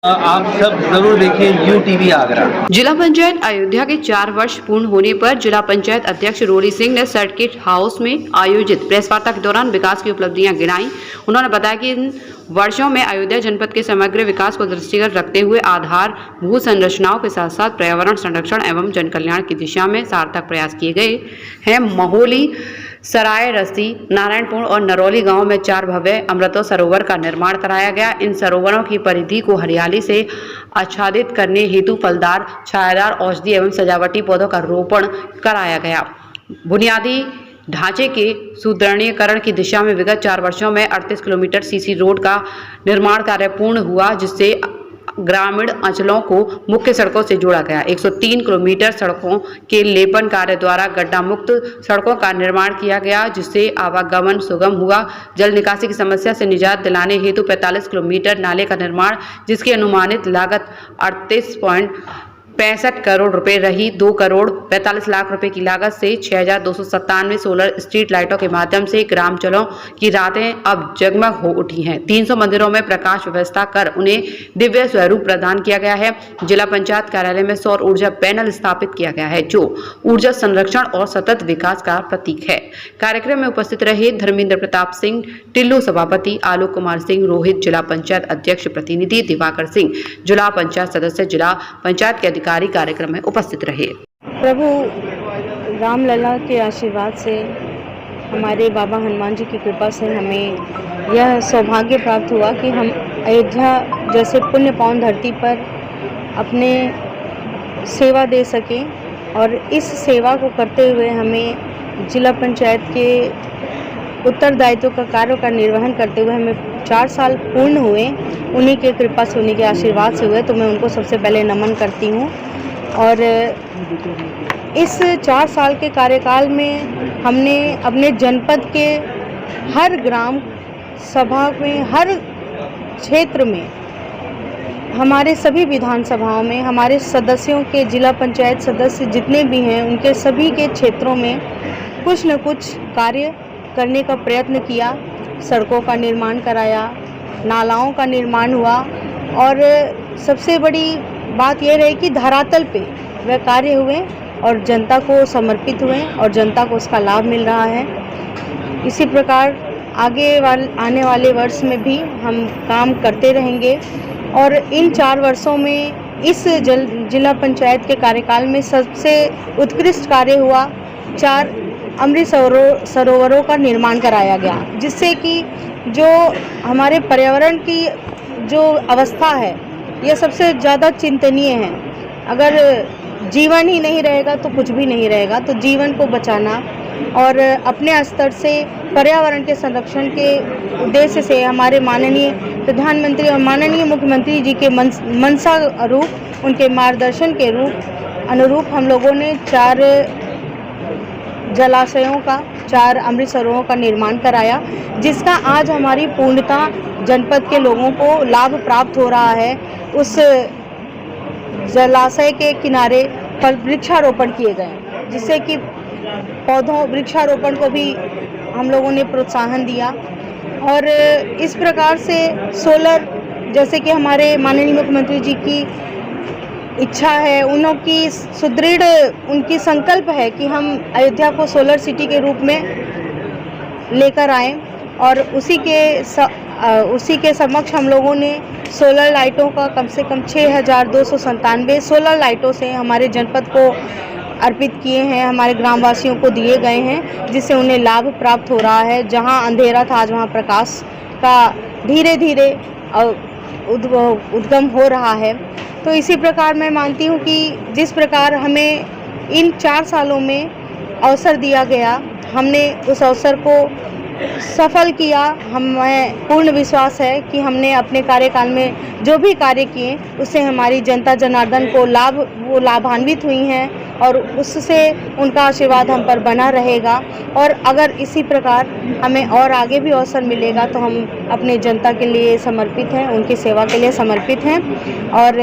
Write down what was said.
आप सब जरूर देखें UTV आगरा। जिला पंचायत अयोध्या के 4 वर्ष पूर्ण होने पर जिला पंचायत अध्यक्ष रोड़ी सिंह ने सर्किट हाउस में आयोजित प्रेस वार्ता के दौरान विकास की उपलब्धियां गिनाई। उन्होंने बताया कि इन वर्षों में अयोध्या जनपद के समग्र विकास को दृष्टिगत रखते हुए आधार भू संरचनाओं के साथ साथ पर्यावरण संरक्षण एवं जन कल्याण की दिशा में सार्थक प्रयास किए गए हैं। महोली, सराय रस्सी, नारायणपुर और नरौली गांव में 4 भव्य अमृतो सरोवर का निर्माण कराया गया। इन सरोवरों की परिधि को हरियाली से आच्छादित करने हेतु फलदार, छायादार, औषधि एवं सजावटी पौधों का रोपण कराया गया। बुनियादी ढांचे के सुदृढ़ीकरण की दिशा में विगत 4 वर्षों में 38 किलोमीटर सीसी रोड का निर्माण कार्य पूर्ण हुआ, जिससे ग्रामीण अंचलों को मुख्य सड़कों से जोड़ा गया। 103 किलोमीटर सड़कों के लेपन कार्य द्वारा गड्ढा मुक्त सड़कों का निर्माण किया गया, जिससे आवागमन सुगम हुआ। जल निकासी की समस्या से निजात दिलाने हेतु 45 किलोमीटर नाले का निर्माण, जिसकी अनुमानित लागत 38.65 करोड़ रुपए रही। 2 करोड़ 45 लाख रुपए की लागत से 6297 सोलर स्ट्रीट लाइटों के माध्यम से ग्रामांचलों की रातें अब जगमग हो उठी हैं। 300 मंदिरों में प्रकाश व्यवस्था कर उन्हें दिव्य स्वरूप प्रदान किया गया है। जिला पंचायत कार्यालय में सौर ऊर्जा पैनल स्थापित किया गया है, जो ऊर्जा संरक्षण और सतत विकास का प्रतीक है। कार्यक्रम में उपस्थित रहे धर्मेंद्र प्रताप सिंह, टिल्लू सभापति, आलोक कुमार सिंह, रोहित जिला पंचायत अध्यक्ष प्रतिनिधि, दिवाकर सिंह जिला पंचायत सदस्य, जिला पंचायत के अधिकारी कार्यक्रम में उपस्थित रहे। प्रभु रामलला के आशीर्वाद से, हमारे बाबा हनुमान जी की कृपा से हमें यह सौभाग्य प्राप्त हुआ कि हम अयोध्या जैसे पुण्य पावन धरती पर अपने सेवा दे सकें। और इस सेवा को करते हुए हमें जिला पंचायत के उत्तरदायित्व का कार्य का निर्वहन करते हुए हमें 4 साल पूर्ण हुए। उन्हीं के कृपा से, उन्हीं के आशीर्वाद से हुए, तो मैं उनको सबसे पहले नमन करती हूँ। और इस 4 साल के कार्यकाल में हमने अपने जनपद के हर ग्राम सभा में, हर क्षेत्र में, हमारे सभी विधानसभाओं में हमारे सदस्यों के, जिला पंचायत सदस्य जितने भी हैं, उनके सभी के क्षेत्रों में कुछ न कुछ कार्य करने का प्रयत्न किया। सड़कों का निर्माण कराया, नालाओं का निर्माण हुआ, और सबसे बड़ी बात यह रही कि धरातल पे वह कार्य हुए और जनता को समर्पित हुए और जनता को उसका लाभ मिल रहा है। इसी प्रकार आने वाले वर्ष में भी हम काम करते रहेंगे। और इन 4 वर्षों में इस जिला पंचायत के कार्यकाल में सबसे उत्कृष्ट कार्य हुआ, 4 अमृत सरोवरों का निर्माण कराया गया, जिससे कि जो हमारे पर्यावरण की जो अवस्था है, यह सबसे ज़्यादा चिंतनीय है। अगर जीवन ही नहीं रहेगा तो कुछ भी नहीं रहेगा। तो जीवन को बचाना और अपने स्तर से पर्यावरण के संरक्षण के उद्देश्य से हमारे माननीय प्रधानमंत्री और माननीय मुख्यमंत्री जी के मंशा रूप, उनके मार्गदर्शन के अनुरूप हम लोगों ने 4 जलाशयों का, 4 अमृत सरोवरों का निर्माण कराया, जिसका आज हमारी पूर्णता जनपद के लोगों को लाभ प्राप्त हो रहा है। उस जलाशय के किनारे वृक्षारोपण किए गए, जिससे कि वृक्षारोपण को भी हम लोगों ने प्रोत्साहन दिया। और इस प्रकार से सोलर, जैसे कि हमारे माननीय मुख्यमंत्री जी की इच्छा है, उनकी सुदृढ़ उनकी संकल्प है कि हम अयोध्या को सोलर सिटी के रूप में लेकर आएं। और उसी के समक्ष हम लोगों ने सोलर लाइटों का कम से कम 6297 सोलर लाइटों से हमारे जनपद को अर्पित किए हैं, हमारे ग्रामवासियों को दिए गए हैं, जिससे उन्हें लाभ प्राप्त हो रहा है। जहां अंधेरा था, आज वहां प्रकाश का धीरे धीरे उद्गम हो रहा है। तो इसी प्रकार मैं मानती हूँ कि जिस प्रकार हमें इन 4 सालों में अवसर दिया गया, हमने उस अवसर को सफल किया। हमें पूर्ण विश्वास है कि हमने अपने कार्यकाल में जो भी कार्य किए, उससे हमारी जनता जनार्दन को लाभान्वित हुई हैं, और उससे उनका आशीर्वाद हम पर बना रहेगा। और अगर इसी प्रकार हमें और आगे भी अवसर मिलेगा तो हम अपने जनता के लिए समर्पित हैं, उनकी सेवा के लिए समर्पित हैं। और